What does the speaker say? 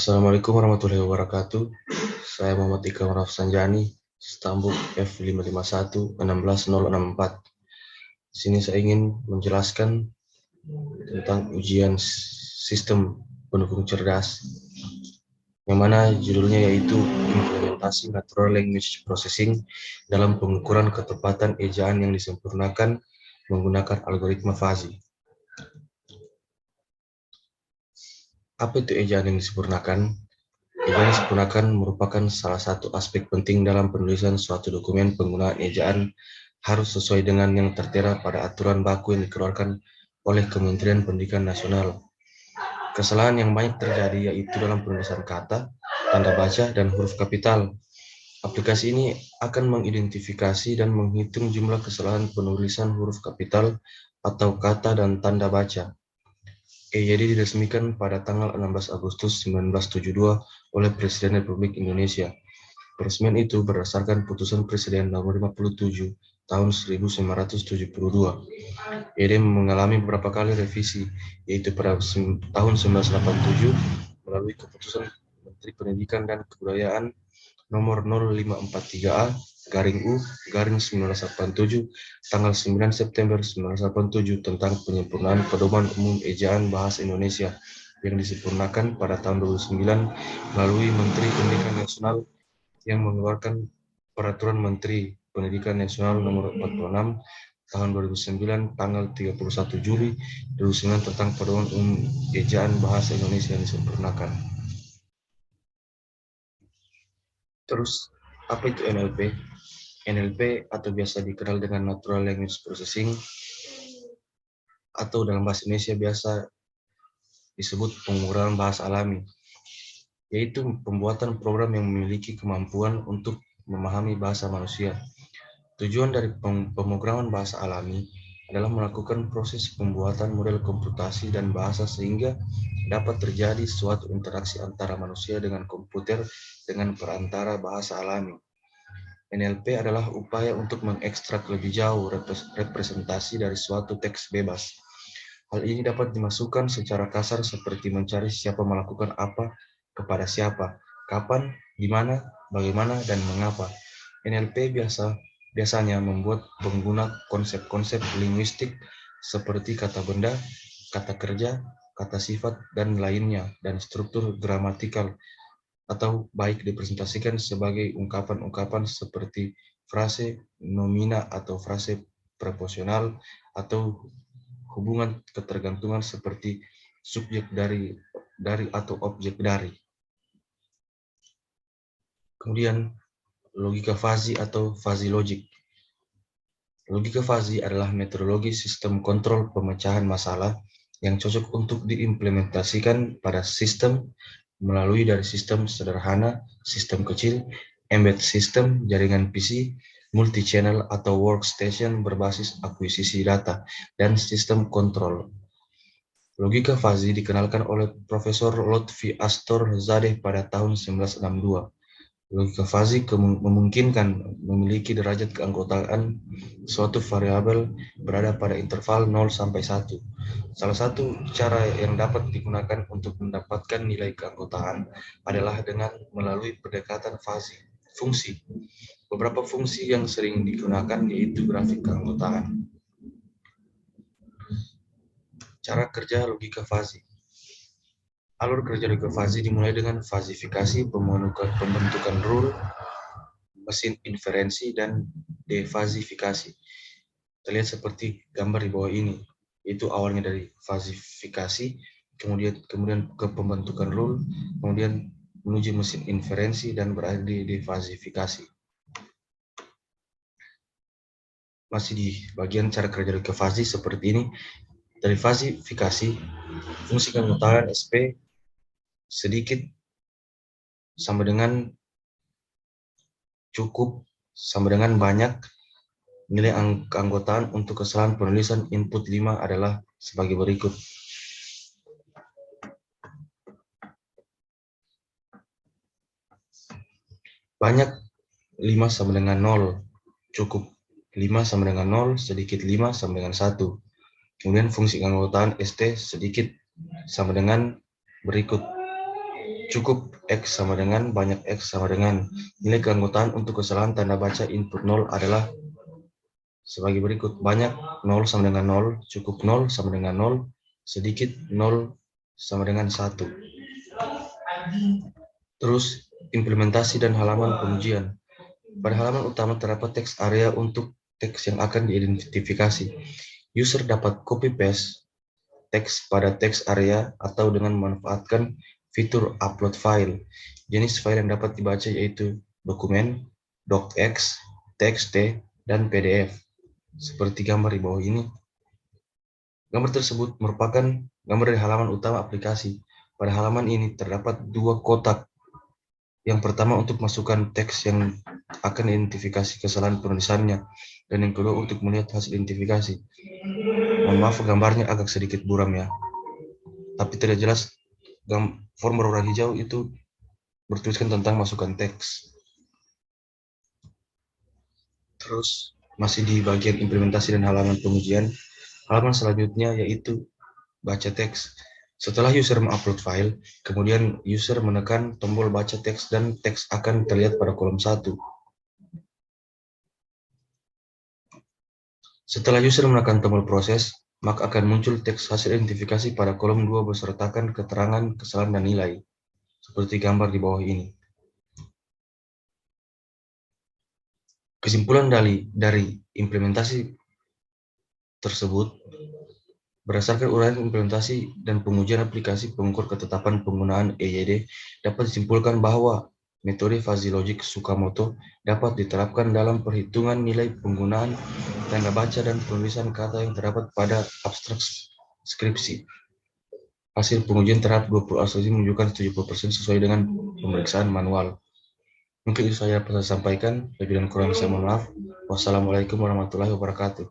Assalamualaikum warahmatullahi wabarakatuh. Saya Muhammad Ikram Rafsanjani, Stambuk F551-16064. Di sini saya ingin menjelaskan tentang ujian sistem pendukung cerdas, yang mana judulnya yaitu implementasi natural language processing dalam pengukuran ketepatan ejaan yang disempurnakan menggunakan algoritma fuzzy. Apa itu ejaan yang disempurnakan? Ejaan disempurnakan merupakan salah satu aspek penting dalam penulisan suatu dokumen. Penggunaan ejaan harus sesuai dengan yang tertera pada aturan baku yang dikeluarkan oleh Kementerian Pendidikan Nasional. Kesalahan yang banyak terjadi yaitu dalam penulisan kata, tanda baca, dan huruf kapital. Aplikasi ini akan mengidentifikasi dan menghitung jumlah kesalahan penulisan huruf kapital atau kata dan tanda baca. EYD diresmikan pada tanggal 16 Agustus 1972 oleh Presiden Republik Indonesia. Peresmian itu berdasarkan putusan Presiden nomor 57 tahun 1972. EYD mengalami beberapa kali revisi, yaitu pada tahun 1987 melalui keputusan Menteri Pendidikan dan Kebudayaan nomor 0543A U 1987 tanggal 9 September 1987 tentang penyempurnaan pedoman umum ejaan bahasa Indonesia yang disempurnakan pada tahun 2009 melalui Menteri Pendidikan Nasional yang mengeluarkan Peraturan Menteri Pendidikan Nasional nomor 46 tahun 2009 tanggal 31 Juli 2009 tentang pedoman umum ejaan bahasa Indonesia yang disempurnakan. Terus, apa itu NLP? NLP atau biasa dikenal dengan Natural Language Processing atau dalam bahasa Indonesia biasa disebut pengurayan bahasa alami, yaitu pembuatan program yang memiliki kemampuan untuk memahami bahasa manusia. Tujuan dari pemrograman bahasa alami adalah melakukan proses pembuatan model komputasi dan bahasa sehingga dapat terjadi suatu interaksi antara manusia dengan komputer dengan perantara bahasa alami. NLP adalah upaya untuk mengekstrak lebih jauh representasi dari suatu teks bebas. Hal ini dapat dimasukkan secara kasar seperti mencari siapa melakukan apa, kepada siapa, kapan, di mana, bagaimana, dan mengapa. NLP biasanya membuat pengguna konsep-konsep linguistik seperti kata benda, kata kerja, kata sifat, dan lainnya, dan struktur gramatikal, atau baik dipresentasikan sebagai ungkapan-ungkapan seperti frase nomina atau frase preposisional atau hubungan ketergantungan seperti subjek dari atau objek dari. Kemudian logika fuzzy atau fuzzy logic. Logika fuzzy adalah metodologi sistem kontrol pemecahan masalah yang cocok untuk diimplementasikan pada sistem melalui dari sistem sederhana, sistem kecil, embedded system, jaringan PC, multi-channel atau workstation berbasis akuisisi data, dan sistem kontrol. Logika fuzzy dikenalkan oleh Profesor Lotfi Astor Zadeh pada tahun 1962. Logika fuzzy memungkinkan memiliki derajat keanggotaan suatu variabel berada pada interval 0 sampai 1. Salah satu cara yang dapat digunakan untuk mendapatkan nilai keanggotaan adalah dengan melalui pendekatan fuzzy fungsi. Beberapa fungsi yang sering digunakan yaitu grafik keanggotaan. Cara kerja logika fuzzy. Alur kerja logika fuzzy dimulai dengan fazifikasi, pembentukan rule, mesin inferensi, dan defazifikasi. Terlihat seperti gambar di bawah ini, itu awalnya dari fazifikasi, kemudian ke pembentukan rule, kemudian menuju mesin inferensi dan berakhir di defazifikasi. Masih di bagian cara kerja logika fuzzy seperti ini. Dari fazifikasi, fungsi keanggotaan SP sedikit sama dengan cukup sama dengan banyak. Nilai keanggotaan untuk kesalahan penulisan input 5 adalah sebagai berikut. Banyak 5 sama dengan 0, cukup 5 sama dengan 0, sedikit 5 sama dengan 1. Kemudian fungsi keanggotaan ST sedikit sama dengan berikut. cukup X sama dengan banyak X sama dengan nilai keanggotaan untuk kesalahan tanda baca input 0 adalah sebagai berikut. Banyak 0 sama dengan 0, cukup 0 sama dengan 0, sedikit 0 sama dengan 1. Terus implementasi dan halaman pengujian. Pada halaman utama terdapat teks area untuk teks yang akan diidentifikasi. User dapat copy paste teks pada teks area atau dengan memanfaatkan fitur upload file. Jenis file yang dapat dibaca yaitu dokumen, docx, txt, dan pdf. Seperti gambar di bawah ini. Gambar tersebut merupakan gambar dari halaman utama aplikasi. Pada halaman ini terdapat dua kotak. Yang pertama untuk masukkan teks yang akan identifikasi kesalahan penulisannya, dan yang kedua untuk melihat hasil identifikasi. Mohon maaf gambarnya agak sedikit buram ya, tapi tidak jelas. Form berwarna hijau itu bertuliskan tentang masukkan teks. Terus masih di bagian implementasi dan halaman pengujian. Halaman selanjutnya yaitu baca teks. Setelah user mengupload file, kemudian user menekan tombol baca teks dan teks akan terlihat pada kolom 1. Setelah user menekan tombol proses, maka akan muncul teks hasil identifikasi pada kolom 2 besertakan keterangan kesalahan dan nilai, seperti gambar di bawah ini. Kesimpulan dari implementasi tersebut, berdasarkan uraian implementasi dan pengujian aplikasi pengukur ketetapan penggunaan EYD, dapat disimpulkan bahwa metode fuzzy logic Tsukamoto dapat diterapkan dalam perhitungan nilai penggunaan tanda baca dan penulisan kata yang terdapat pada abstrak skripsi. Hasil pengujian terhadap 20 asosiasi menunjukkan 70% sesuai dengan pemeriksaan manual. Mungkin itu saja yang saya sampaikan. Lebih dan kurang saya mohon maaf. Wassalamualaikum warahmatullahi wabarakatuh.